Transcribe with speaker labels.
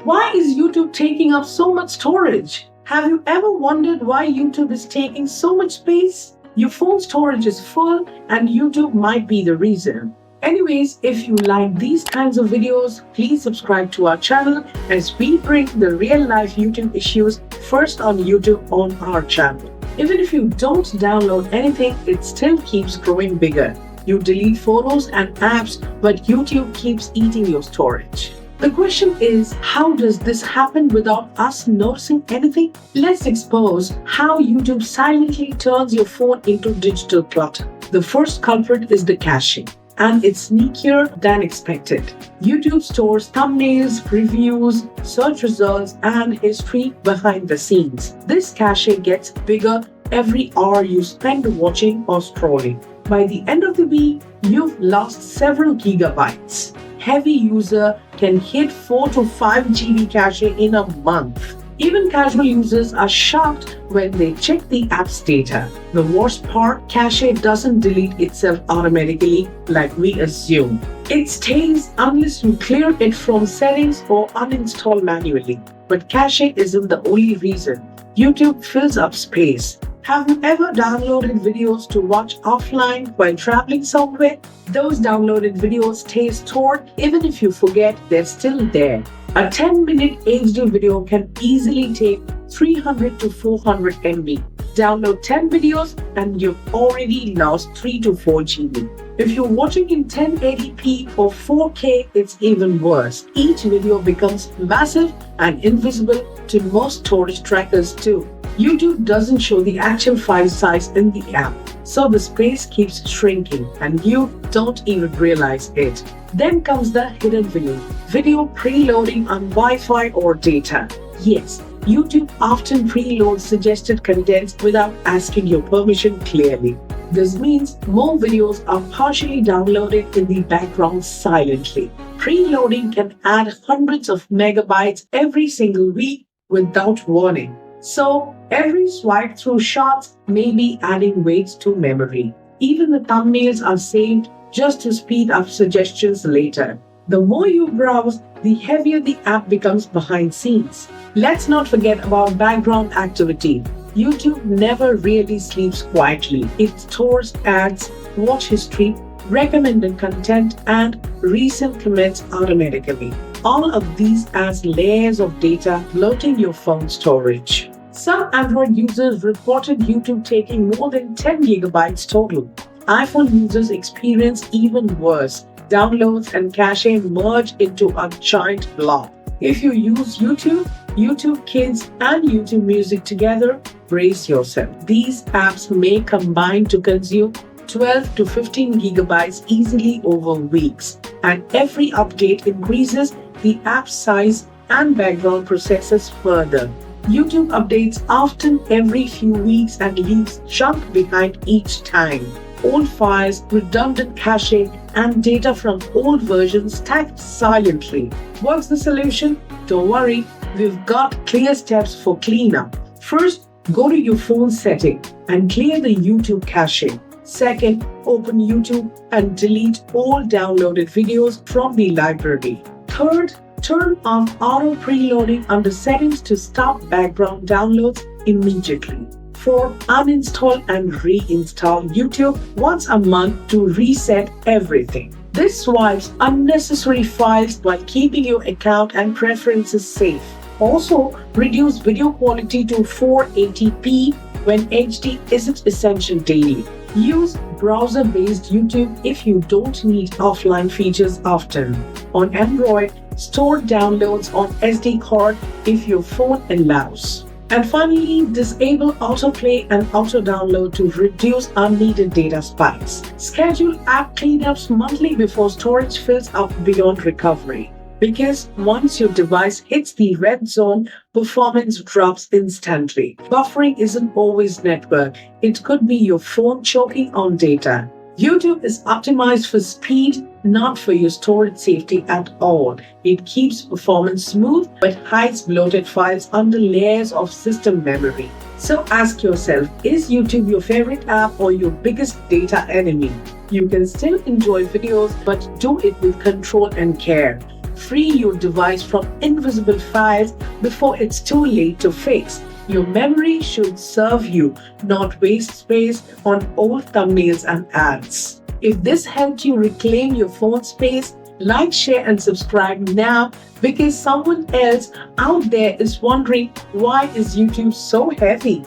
Speaker 1: Why is YouTube taking up so much storage? Have you ever wondered why YouTube is taking so much space? Your phone storage is full and YouTube might be the reason. Anyways, if you like these kinds of videos, please subscribe to our channel as we bring the real-life YouTube issues first on YouTube on our channel. Even if you don't download anything, it still keeps growing bigger. You delete photos and apps, but YouTube keeps eating your storage. The question is, how does this happen without us noticing anything? Let's expose how YouTube silently turns your phone into digital clutter. The first culprit is the caching, and it's sneakier than expected. YouTube stores thumbnails, reviews, search results, and history behind the scenes. This cache gets bigger every hour you spend watching or scrolling. By the end of the week, you've lost several gigabytes. Heavy user can hit 4 to 5 GB cache in a month. Even casual users are shocked when they check the app's data. The worst part, cache doesn't delete itself automatically like we assume. It stays unless you clear it from settings or uninstall manually. But cache isn't the only reason. YouTube fills up space. Have you ever downloaded videos to watch offline while traveling somewhere? Those downloaded videos stay stored even if you forget, they're still there. A 10-minute HD video can easily take 300 to 400 MB. Download 10 videos and you've already lost 3 to 4 GB. If you're watching in 1080p or 4K, it's even worse. Each video becomes massive and invisible to most storage trackers too. YouTube doesn't show the actual file size in the app, so the space keeps shrinking and you don't even realize it. Then comes the hidden video preloading on Wi-Fi or data. Yes, YouTube often preloads suggested content without asking your permission clearly. This means more videos are partially downloaded in the background silently. Preloading can add hundreds of megabytes every single week without warning. So, every swipe through shots may be adding weight to memory. Even the thumbnails are saved just to speed up suggestions later. The more you browse, the heavier the app becomes behind scenes. Let's not forget about background activity. YouTube never really sleeps quietly. It stores ads, watch history, recommended content, and recent comments automatically. All of these adds layers of data bloating your phone storage. Some Android users reported YouTube taking more than 10 gigabytes total. iPhone users experience even worse. Downloads and cache merge into a giant blob. If you use YouTube, YouTube Kids, and YouTube Music together, brace yourself. These apps may combine to consume 12 to 15 gigabytes easily over weeks, and every update increases the app size and background processes further. YouTube updates often every few weeks and leaves junk behind each time. Old files, redundant caching, and data from old versions stacked silently. What's the solution? Don't worry, we've got clear steps for cleanup. First, go to your phone setting and clear the YouTube caching. Second, open YouTube and delete all downloaded videos from the library. Third, turn on auto preloading under settings to stop background downloads immediately. 4. Uninstall and reinstall YouTube once a month to reset everything. This swipes unnecessary files while keeping your account and preferences safe. Also, reduce video quality to 480p when HD isn't essential daily. Use browser-based YouTube if you don't need offline features often. On Android, store downloads on SD card if your phone allows. And finally, disable autoplay and auto-download to reduce unneeded data spikes. Schedule app cleanups monthly before storage fills up beyond recovery. Because once your device hits the red zone, performance drops instantly. Buffering isn't always network. It could be your phone choking on data. YouTube is optimized for speed, not for your storage safety at all. It keeps performance smooth but hides bloated files under layers of system memory. So ask yourself, is YouTube your favorite app or your biggest data enemy? You can still enjoy videos, but do it with control and care. Free your device from invisible files before it's too late to fix. Your memory should serve you, not waste space on old thumbnails and ads. If this helped you reclaim your phone space, like, share, and subscribe now, because someone else out there is wondering, why is YouTube so heavy?